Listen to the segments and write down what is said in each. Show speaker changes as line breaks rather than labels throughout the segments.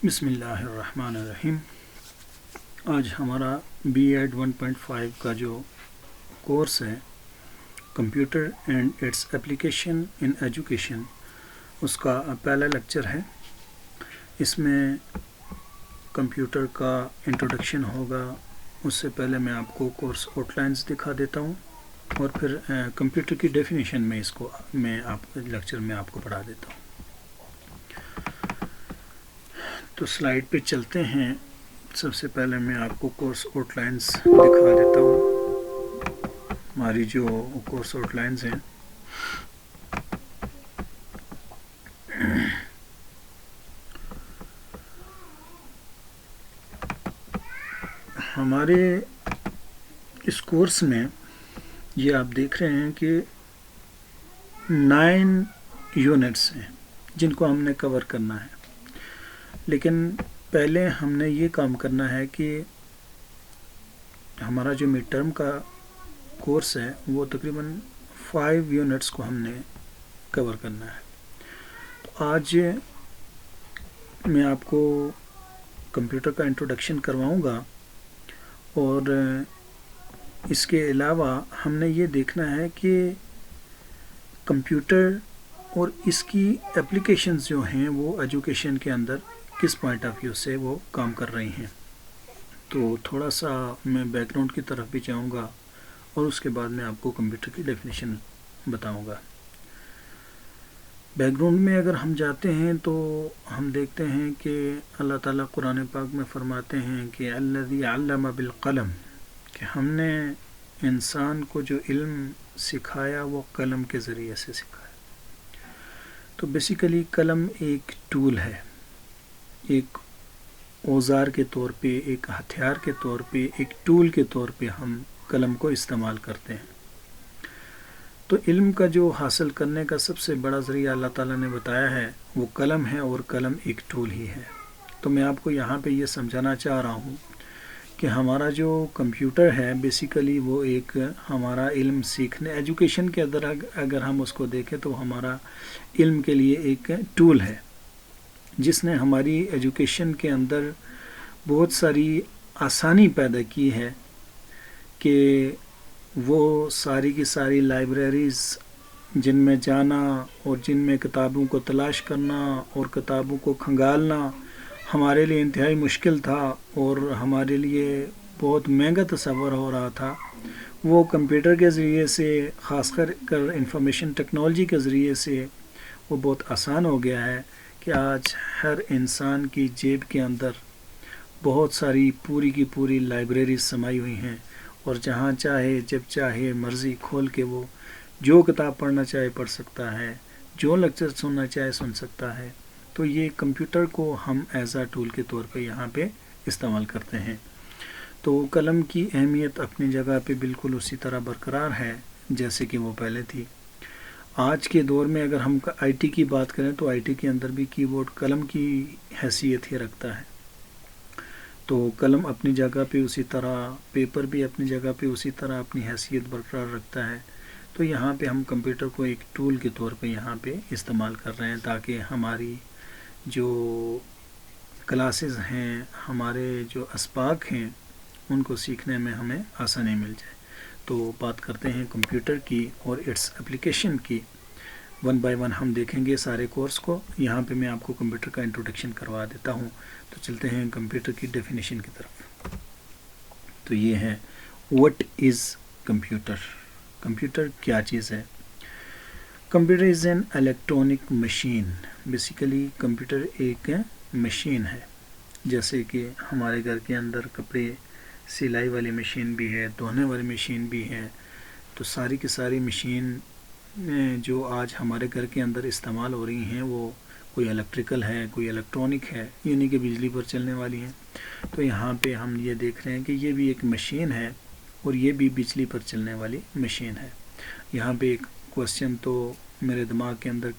بسم اللہ الرحمن الرحیم۔ آج ہمارا بی ایڈ 1.5 کا جو کورس ہے computer and its application in education, اس کا پہلا لیکچر ہے۔ اس میں کمپیوٹر کا انٹروڈکشن ہوگا۔ اس سے پہلے میں آپ کو کورس آؤٹ لائنز دکھا دیتا ہوں اور پھر کمپیوٹر کی ڈیفینیشن میں اس کو لیکچر میں آپ کو پڑھا دیتا ہوں۔ تو سلائیڈ پہ چلتے ہیں۔ سب سے پہلے میں آپ کو کورس آؤٹ لائنز دکھا دیتا ہوں۔ ہماری جو کورس آؤٹ لائنز ہیں، ہمارے اس کورس میں یہ آپ دیکھ رہے ہیں کہ 9 یونٹس ہیں جن کو ہم نے کور کرنا ہے، لیکن پہلے ہم نے یہ کام کرنا ہے کہ ہمارا جو مڈ ٹرم کا کورس ہے وہ تقریباً 5 یونٹس کو ہم نے کور کرنا ہے۔ تو آج میں آپ کو کمپیوٹر کا انٹروڈکشن کرواؤں گا، اور اس کے علاوہ ہم نے یہ دیکھنا ہے کہ کمپیوٹر اور اس کی اپلیکیشنز جو ہیں وہ ایجوکیشن کے اندر کس پوائنٹ آف ویو سے وہ کام کر رہی ہیں۔ تو تھوڑا سا میں بیک گراؤنڈ کی طرف بھی جاؤں گا اور اس کے بعد میں آپ کو کمپیوٹر کی ڈیفینیشن بتاؤں گا۔ بیک گراؤنڈ میں اگر ہم جاتے ہیں تو ہم دیکھتے ہیں کہ اللہ تعالیٰ قرآن پاک میں فرماتے ہیں کہ الذی علم بالقلم، کہ ہم نے انسان کو جو علم سکھایا وہ قلم کے ذریعے سے سکھایا۔ تو بیسیکلی قلم ایک ٹول ہے، ایک اوزار کے طور پہ، ایک ہتھیار کے طور پہ، ایک ٹول کے طور پہ ہم قلم کو استعمال کرتے ہیں۔ تو علم کا جو حاصل کرنے کا سب سے بڑا ذریعہ اللہ تعالیٰ نے بتایا ہے وہ قلم ہے، اور قلم ایک ٹول ہی ہے۔ تو میں آپ کو یہاں پہ یہ سمجھانا چاہ رہا ہوں کہ ہمارا جو کمپیوٹر ہے بیسیکلی وہ ایک ہمارا علم سیکھنے، ایجوکیشن کے اندر اگر ہم اس کو دیکھیں تو ہمارا علم کے لیے ایک ٹول ہے، جس نے ہماری ایجوکیشن کے اندر بہت ساری آسانی پیدا کی ہے کہ وہ ساری کی ساری لائبریریز جن میں جانا اور جن میں کتابوں کو تلاش کرنا اور کتابوں کو کھنگالنا ہمارے لیے انتہائی مشکل تھا اور ہمارے لیے بہت مہنگا تصور ہو رہا تھا، وہ کمپیوٹر کے ذریعے سے، خاص کر انفارمیشن ٹیکنالوجی کے ذریعے سے وہ بہت آسان ہو گیا ہے کہ آج ہر انسان کی جیب کے اندر بہت ساری پوری کی پوری لائبریریز سمائی ہوئی ہیں، اور جہاں چاہے جب چاہے مرضی کھول کے وہ جو کتاب پڑھنا چاہے پڑھ سکتا ہے، جو لیکچر سننا چاہے سن سکتا ہے۔ تو یہ کمپیوٹر کو ہم ایز اے ٹول کے طور پہ یہاں پہ استعمال کرتے ہیں۔ تو قلم کی اہمیت اپنی جگہ پہ بالکل اسی طرح برقرار ہے جیسے کہ وہ پہلے تھی۔ آج کے دور میں اگر ہم آئی ٹی کی بات کریں تو آئی ٹی کے اندر بھی کی بورڈ قلم کی حیثیت ہی رکھتا ہے۔ تو قلم اپنی جگہ پہ اسی طرح، پیپر بھی اپنی جگہ پہ اسی طرح اپنی حیثیت برقرار رکھتا ہے۔ تو یہاں پہ ہم کمپیوٹر کو ایک ٹول کے طور پہ یہاں پہ استعمال کر رہے ہیں تاکہ ہماری جو کلاسز ہیں، ہمارے جو اسباق ہیں، ان کو سیکھنے میں ہمیں آسانی مل جائے۔ تو بات کرتے ہیں کمپیوٹر کی اور اٹس اپلیکیشن کی۔ 1 بائی 1 ہم دیکھیں گے سارے کورس کو۔ یہاں پہ میں آپ کو کمپیوٹر کا انٹروڈکشن کروا دیتا ہوں۔ تو چلتے ہیں کمپیوٹر کی ڈیفینیشن کی طرف۔ تو یہ ہے واٹ از کمپیوٹر۔ کمپیوٹر کیا چیز ہے؟ Computer is an electronic machine. Basically computer ایک مشین ہے، جیسے کہ ہمارے گھر کے اندر کپڑے سلائی والی مشین بھی ہے، دھونے والی مشین بھی ہے۔ تو ساری کی ساری مشین جو آج ہمارے گھر کے اندر استعمال ہو رہی ہیں وہ کوئی الیکٹریکل ہے، کوئی الیکٹرانک ہے، یعنی کہ بجلی پر چلنے والی ہیں۔ تو یہاں پہ ہم یہ دیکھ رہے ہیں کہ یہ بھی ایک مشین ہے اور یہ بھی بجلی پر چلنے والی مشین ہے۔ یہاں پہ ایک کوسچن تو میرے دماغ کے اندر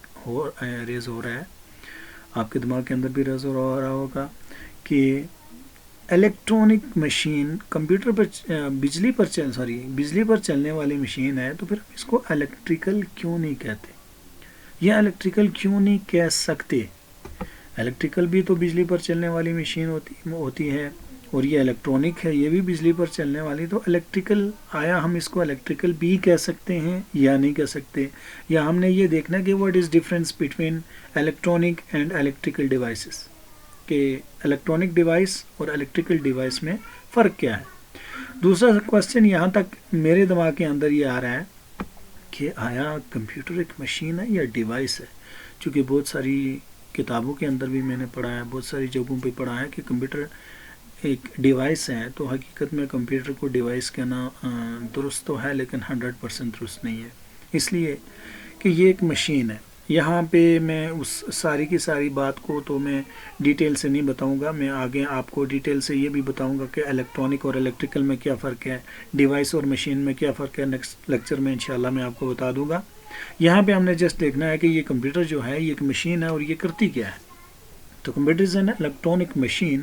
ریز ہو رہا ہے، آپ کے دماغ کے اندر بھی ریز ہو رہا ہوگا کہ الیکٹرانک مشین کمپیوٹر پر بجلی پر چلنے والی مشین ہے، تو پھر ہم اس کو الیکٹریکل کیوں نہیں کہتے، یا الیکٹریکل کیوں نہیں کہہ سکتے؟ الیکٹریکل بھی تو بجلی پر چلنے والی مشین ہوتی ہے، اور یہ الیکٹرانک ہے، یہ بھی بجلی پر چلنے والی. تو الیکٹریکل، آیا ہم اس کو الیکٹریکل بھی کہہ سکتے ہیں یا نہیں کہہ سکتے، یا ہم نے یہ دیکھنا کہ what is difference between electronic and electrical devices, کہ الیکٹرانک ڈیوائس اور الیکٹریکل ڈیوائس میں فرق کیا ہے. دوسرا کوشچن یہاں تک میرے دماغ کے اندر یہ آ رہا ہے کہ آیا کمپیوٹر ایک مشین ہے یا ڈیوائس ہے؟ چونکہ بہت ساری کتابوں کے اندر بھی میں نے پڑھا ہے، بہت ساری جگہوں پہ پڑھا ہے کہ کمپیوٹر ایک ڈیوائس ہے. تو حقیقت میں کمپیوٹر کو ڈیوائس کہنا درست تو ہے، لیکن 100% درست نہیں ہے، اس لیے کہ یہ ایک مشین ہے. یہاں پہ میں اس ساری کی ساری بات کو تو میں ڈیٹیل سے نہیں بتاؤں گا، میں آگے آپ کو ڈیٹیل سے یہ بھی بتاؤں گا کہ الیکٹرانک اور الیکٹریکل میں کیا فرق ہے، ڈیوائس اور مشین میں کیا فرق ہے. نیکسٹ لیکچر میں انشاءاللہ میں آپ کو بتا دوں گا. یہاں پہ ہم نے جسٹ دیکھنا ہے کہ یہ کمپیوٹر جو ہے یہ ایک مشین ہے اور یہ کرتی کیا ہے. تو computer is an electronic machine,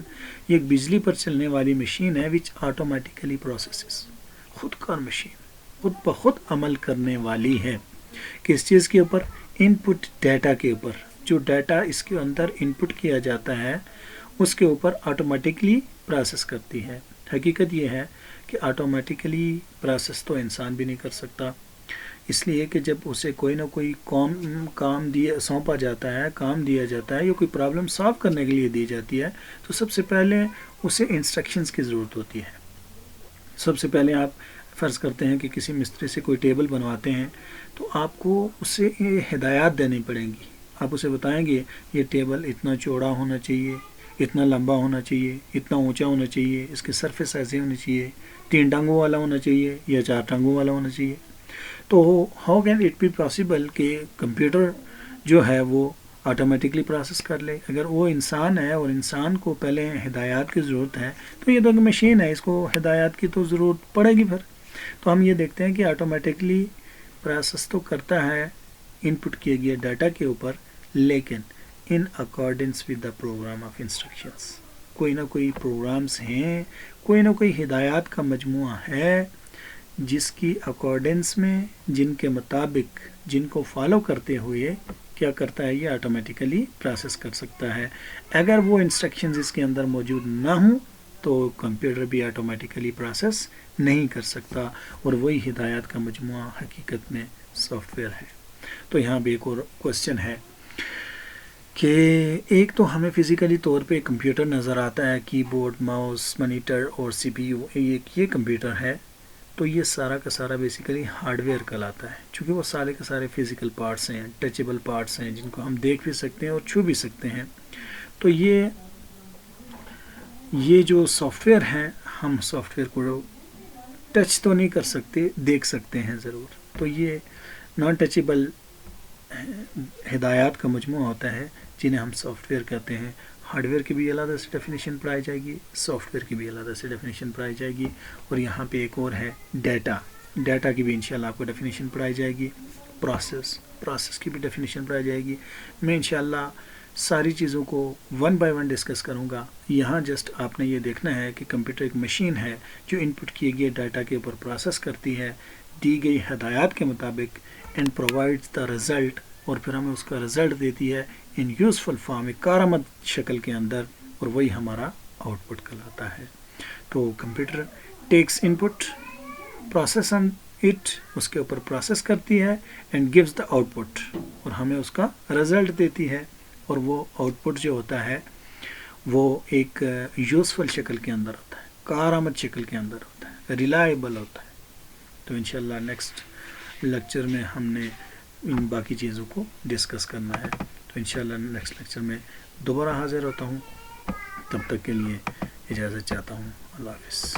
یہ ایک بجلی پر چلنے والی مشین ہے وچ آٹومیٹیکلی پروسیسز، خود کار مشین، خود بخود عمل کرنے والی ہے. کس چیز کے اوپر؟ ان پٹ ڈیٹا کے اوپر. جو ڈیٹا اس کے اندر ان پٹ کیا جاتا ہے اس کے اوپر آٹومیٹکلی پروسیس کرتی ہے. حقیقت یہ ہے کہ آٹومیٹکلی پروسیس تو انسان بھی نہیں کر سکتا، اس لیے کہ جب اسے کوئی نہ کوئی کام سونپا جاتا ہے، کام دیا جاتا ہے یا کوئی پرابلم سالو کرنے کے لیے دی جاتی ہے، تو سب سے پہلے اسے انسٹرکشنز کی ضرورت ہوتی ہے. سب سے پہلے آپ فرض کرتے ہیں کہ کسی مستری سے کوئی ٹیبل بنواتے ہیں، تو آپ کو اسے ہدایات دینی پڑیں گی. آپ اسے بتائیں گے یہ ٹیبل اتنا چوڑا ہونا چاہیے، اتنا لمبا ہونا چاہیے، اتنا اونچا ہونا چاہیے، اس کے سرفیس ایسے ہونی چاہیے، 3 ٹانگوں والا ہونا چاہیے یا 4 ٹانگوں والا ہونا چاہیے. تو how can it be possible کہ کمپیوٹر جو ہے وہ آٹومیٹکلی پروسیس کر لے؟ اگر وہ انسان ہے اور انسان کو پہلے ہدایات کی ضرورت ہے، تو یہ تو ایک مشین ہے، اس کو ہدایات کی تو ضرورت پڑے گی پھر. تو ہم یہ دیکھتے ہیں کہ آٹومیٹکلی پروسیس تو کرتا ہے ان پٹ کیے گئے ڈیٹا کے اوپر، لیکن in accordance with the program of instructions. کوئی نہ کوئی پروگرامز ہیں، کوئی نہ کوئی ہدایات کا مجموعہ ہے جس کی اکارڈنس میں، جن کے مطابق، جن کو فالو کرتے ہوئے کیا کرتا ہے، یہ آٹومیٹیکلی پروسیس کر سکتا ہے. اگر وہ انسٹرکشنز اس کے اندر موجود نہ ہوں تو کمپیوٹر بھی آٹومیٹیکلی پروسیس نہیں کر سکتا، اور وہی ہدایات کا مجموعہ حقیقت میں سافٹ ویئر ہے. تو یہاں بھی ایک اور کوشچن ہے کہ ایک تو ہمیں فزیکلی طور پہ کمپیوٹر نظر آتا ہے، کی بورڈ، ماؤس، مانیٹر اور سی پی یو، یہ کمپیوٹر ہے. تو یہ سارا کا سارا بیسیکلی ہارڈ ویئر کہلاتا ہے، چونکہ وہ سارے کے سارے فزیکل پارٹس ہیں، ٹچیبل پارٹس ہیں، جن کو ہم دیکھ بھی سکتے ہیں اور چھو بھی سکتے ہیں. تو یہ جو سافٹ ویئر ہیں، ہم سافٹ ویئر کو ٹچ تو نہیں کر سکتے، دیکھ سکتے ہیں ضرور. تو یہ نان ٹچیبل ہدایات کا مجموعہ ہوتا ہے جنہیں ہم سافٹ ویئر کہتے ہیں. ہارڈ ویئر کی بھی علیحدہ سے ڈیفینیشن پڑھائی جائے گی، سافٹ ویئر کی بھی علیحدہ سے ڈیفینیشن پڑھائی جائے گی. اور یہاں پہ ایک اور ہے ڈیٹا کی بھی انشاءاللہ آپ کو ڈیفینیشن پڑھائی جائے گی. پروسیس کی بھی ڈیفینیشن پڑھائی جائے گی. میں انشاءاللہ ساری چیزوں کو 1 by 1 ڈسکس کروں گا. یہاں جسٹ آپ نے یہ دیکھنا ہے کہ کمپیوٹر ایک مشین ہے جو ان پٹ کیے گئے ڈیٹا کے اوپر پروسیس کرتی ہے دی گئی ہدایات کے مطابق، اینڈ پرووائڈز دا رزلٹ، اور پھر ہمیں اس کا رزلٹ دیتی ہے ان یوزفل فارم، ایک کارآمد شکل کے اندر، اور وہی ہمارا آؤٹ پٹ کہلاتا ہے. تو computer takes input, process it, اس کے اوپر پروسیس کرتی ہے، and gives the output, اور ہمیں اس کا رزلٹ دیتی ہے. اور وہ آؤٹ پٹ جو ہوتا ہے وہ ایک یوزفل شکل کے اندر ہوتا ہے، کارآمد شکل کے اندر ہوتا ہے، ریلائبل ہوتا ہے. تو انشاءاللہ نیکسٹ لیکچر میں ہم نے ان باقی چیزوں کو ڈسکس کرنا ہے. تو انشاءاللہ نیکسٹ لیکچر میں دوبارہ حاضر ہوتا ہوں. تب تک کے لیے اجازت چاہتا ہوں. اللہ حافظ.